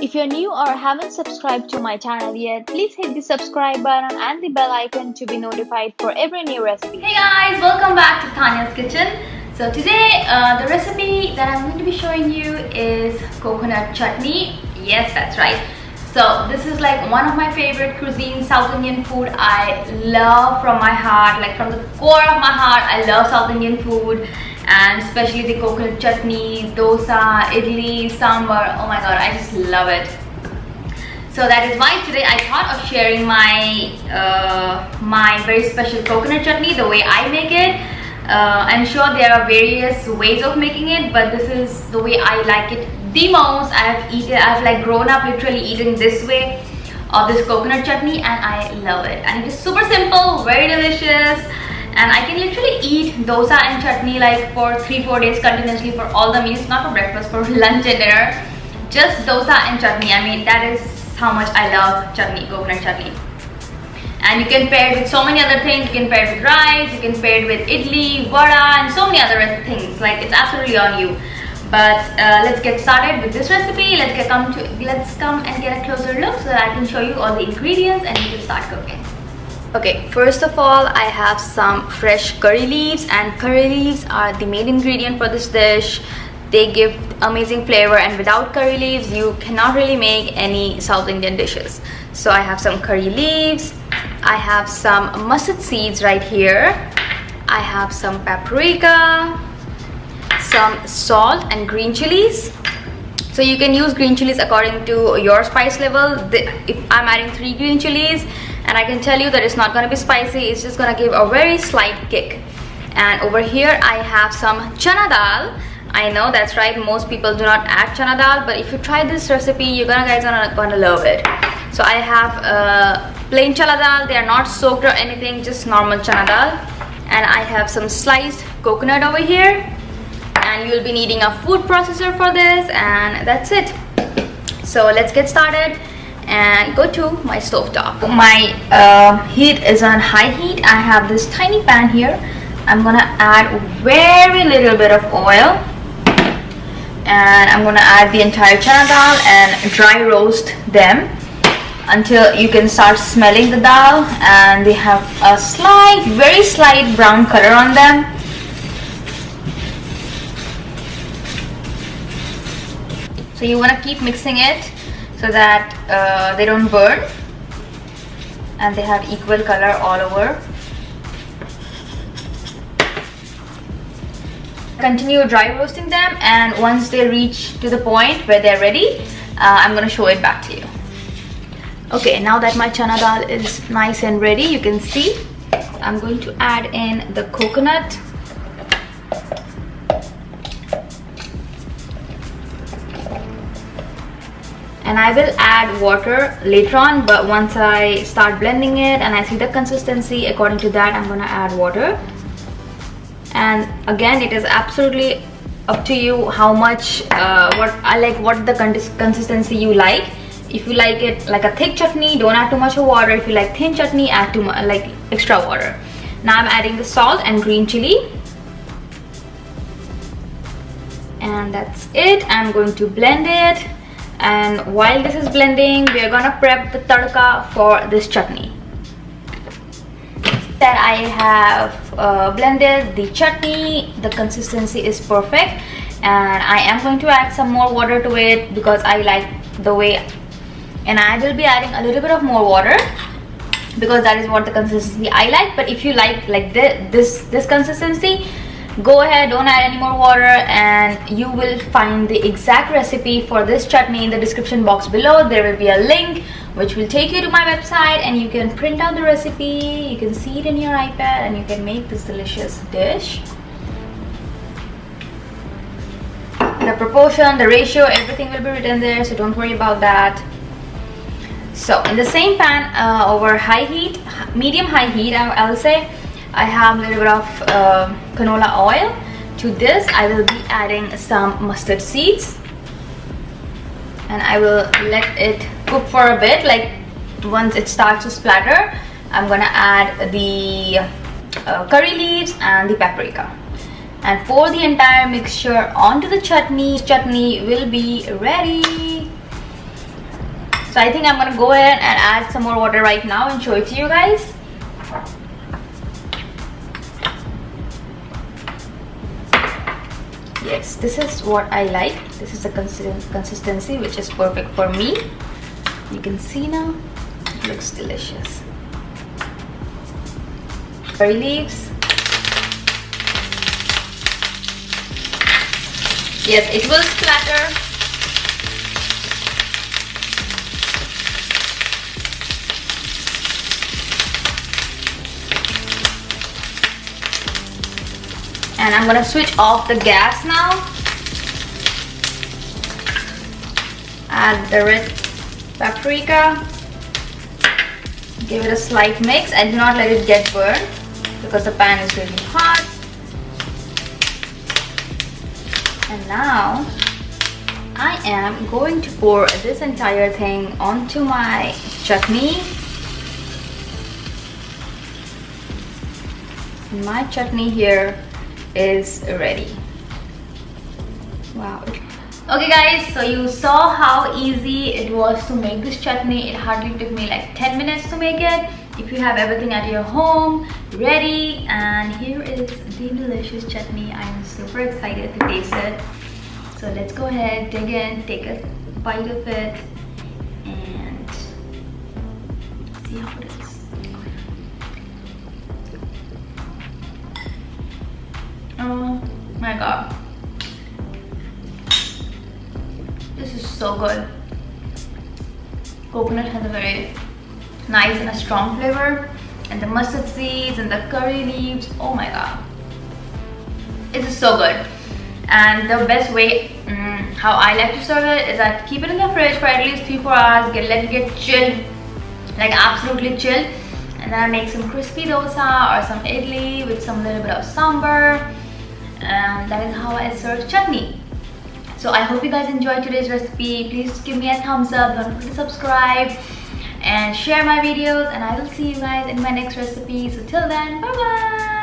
If you're new or haven't subscribed to my channel yet, please hit the subscribe button and the bell icon to be notified for every new recipe. Hey guys, welcome back to Tanya's Kitchen. So today the recipe that I'm going to be showing you is coconut chutney. Yes, that's right. So this is like one of my favorite cuisines, South Indian food. I love from my heart, like from the core of my heart, I love South Indian food, and especially the coconut chutney, dosa, idli, sambar. Oh my god, I just love it. So that is why today I thought of sharing my my very special coconut chutney, the way I make it. I'm sure there are various ways of making it, but this is the way I like it the most. I've like grown up literally eating this way of this coconut chutney, and I love it. And it is super simple, very delicious, and I can literally eat dosa and chutney like for 3-4 days continuously for all the meals, not for breakfast, for lunch and dinner. Just dosa and chutney. I mean, that is how much I love chutney, coconut chutney. And you can pair it with so many other things. You can pair it with rice, you can pair it with idli, vada, and so many other things. Like, it's absolutely on you. But let's get started with this recipe. Let's come and get a closer look so that I can show you all the ingredients and you can start cooking. Okay, first of all, I have some fresh curry leaves, and curry leaves are the main ingredient for this dish. They give amazing flavor, and without curry leaves you cannot really make any South Indian dishes. So I have some curry leaves, I have some mustard seeds right here, I have some paprika, some salt and green chilies. So you can use green chilies according to your spice level. If I'm adding 3 green chilies, and I can tell you that it's not going to be spicy, it's just going to give a very slight kick. And over here I have some chana dal. I know, that's right, most people do not add chana dal, but if you try this recipe, you're gonna love it. So I have plain chana dal. They are not soaked or anything, just normal chana dal. And I have some sliced coconut over here, and you'll be needing a food processor for this, and that's it. So let's get started and go to my stove top. My heat is on high heat. I have this tiny pan here. I'm gonna add very little bit of oil, and I'm gonna add the entire chana dal and dry roast them until you can start smelling the dal, and they have a very slight brown color on them. So you want to keep mixing it so that they don't burn and they have equal color all over. Continue dry roasting them, and once they reach to the point where they're ready, I'm going to show it back to you. Okay, now that my chana dal is nice and ready, you can see I'm going to add in the coconut. And I will add water later on, but once I start blending it and I see the consistency, according to that I'm going to add water. And again, it is absolutely up to you how much what the consistency you like. If you like it like a thick chutney, don't add too much of water. If you like thin chutney, add like extra water. Now I'm adding the salt and green chili, and that's it. I'm going to blend it, and while this is blending, we are gonna prep the tadka for this chutney. That I have blended the chutney, the consistency is perfect, and I am going to add some more water to it because I like the way, and I will be adding a little bit of more water because that is what the consistency I like. But if you like this consistency, go ahead, don't add any more water, and you will find the exact recipe for this chutney in the description box below. There will be a link which will take you to my website, and you can print out the recipe, you can see it in your iPad, and you can make this delicious dish. The proportion, the ratio, everything will be written there, so don't worry about that. So in the same pan, over high heat, medium high heat, I'll say, I have a little bit of canola oil. To this I will be adding some mustard seeds, and I will let it cook for a bit. Like, once it starts to splatter, I'm gonna add the curry leaves and the paprika, and pour the entire mixture onto the chutney. Chutney will be ready. So I think I'm gonna go ahead and add some more water right now and show it to you guys. Yes, this is what I like. This is the consistency which is perfect for me. You can see now, it looks delicious. Curry leaves. Yes, it will splatter. And I'm gonna switch off the gas now. Add the red paprika. Give it a slight mix and do not let it get burned because the pan is really hot. And now I am going to pour this entire thing onto my chutney. My chutney here is ready. Wow. Okay guys, so you saw how easy it was to make this chutney. It hardly took me like 10 minutes to make it. If you have everything at your home ready, and here is the delicious chutney. I am super excited to taste it. So let's go ahead, dig in, take a bite of it and see how it is. Oh my god, this is so good. Coconut has a very nice and a strong flavor, and the mustard seeds and the curry leaves, oh my god, it is so good. And the best way how I like to serve it is I keep it in the fridge for at least 3-4 hours, let it get chilled, like absolutely chilled, and then I make some crispy dosa or some idli with some little bit of sambar, and that is how I serve chutney. So I hope you guys enjoyed today's recipe. Please give me a thumbs up, don't forget to subscribe and share my videos, and I will see you guys in my next recipe. So till then, bye bye.